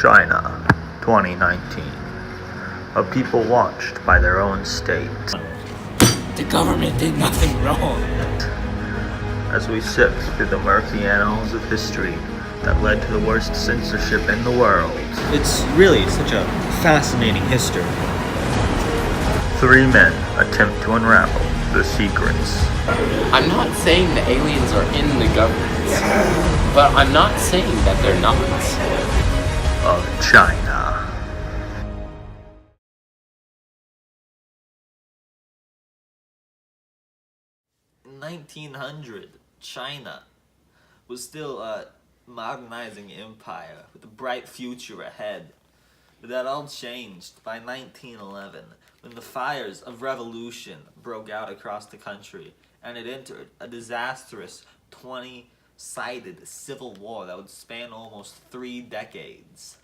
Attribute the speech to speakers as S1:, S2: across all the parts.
S1: China, 2019. A people watched by their own state.
S2: The government did nothing wrong.
S1: As we sift through the murky annals of history that led to the worst censorship in the world.
S3: It's really such a fascinating history.
S1: Three men attempt to unravel the secrets.
S4: I'm not saying the aliens are in the government, but I'm not saying that they're not.
S1: Of China.
S3: 1900, China was still a modernizing empire with a bright future ahead. But that all changed by 1911, when the fires of revolution broke out across the country, and it entered a disastrous 20-sided civil war that would span almost 3 decades.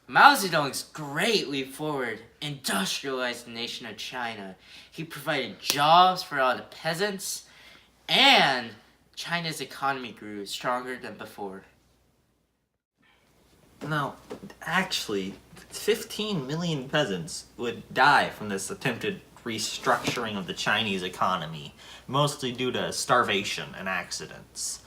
S2: Mao Zedong's great leap forward industrialized the nation of China. He provided jobs for all the peasants, and China's economy grew stronger than before.
S3: Now, actually, 15 million peasants would die from this attempted restructuring of the Chinese economy, mostly due to starvation and accidents.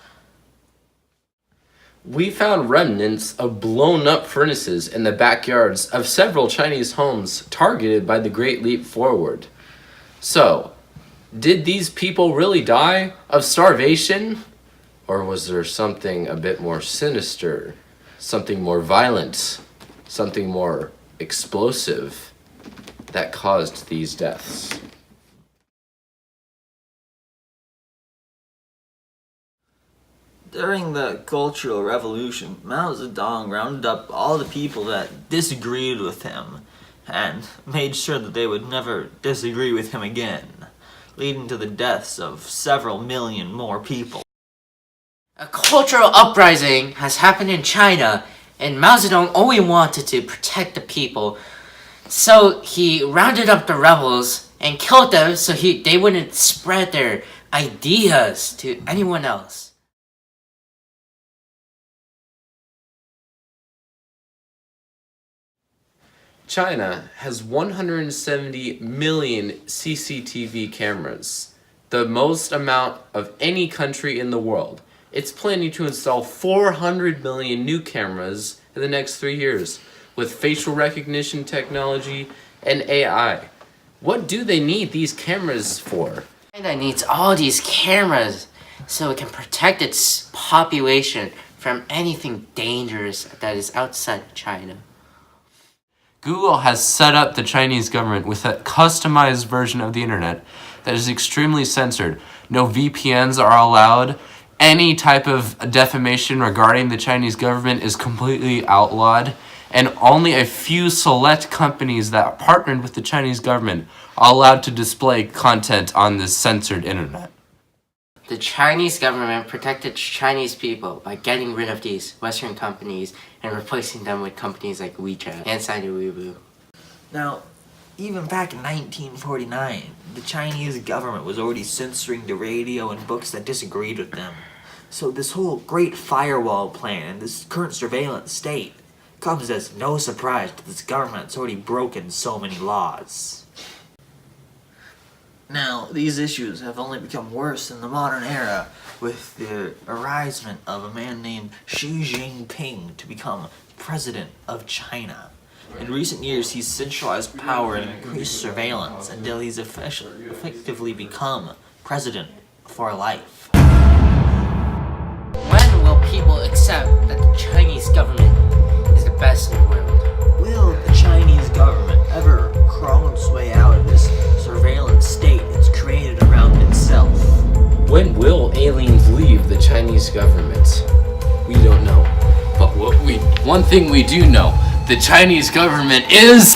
S4: We found remnants of blown up furnaces in the backyards of several Chinese homes targeted by the Great Leap Forward. So, did these people really die of starvation? Or was there something a bit more sinister, something more violent, something more explosive that caused these deaths?
S3: During the Cultural Revolution, Mao Zedong rounded up all the people that disagreed with him and made sure that they would never disagree with him again, leading to the deaths of several million more people.
S2: A cultural uprising has happened in China, and Mao Zedong only wanted to protect the people. So he rounded up the rebels and killed them so they wouldn't spread their ideas to anyone else.
S4: China has 170 million CCTV cameras, the most amount of any country in the world. It's planning to install 400 million new cameras in the next 3 years with facial recognition technology and AI. What do they need these cameras for?
S2: China needs all these cameras so it can protect its population from anything dangerous that is outside China.
S4: Google has set up the Chinese government with a customized version of the internet that is extremely censored. No VPNs are allowed. Any type of defamation regarding the Chinese government is completely outlawed. And only a few select companies that partnered with the Chinese government are allowed to display content on this censored internet.
S2: The Chinese government protected Chinese people by getting rid of these Western companies and replacing them with companies like WeChat and Sina Weibo.
S3: Now, even back in 1949, the Chinese government was already censoring the radio and books that disagreed with them. So this whole Great Firewall plan and this current surveillance state comes as no surprise to this government that's already broken so many laws. Now, these issues have only become worse in the modern era with the arisement of a man named Xi Jinping to become president of China. In recent years, he's centralized power and increased surveillance until he's effectively become president for life.
S2: When will people accept that the Chinese government is the best in the world?
S3: Will the Chinese government ever crawl its way out of this surveillance state it's created around itself?
S4: When will aliens leave the Chinese government? We don't know. But one thing we do know, the Chinese government is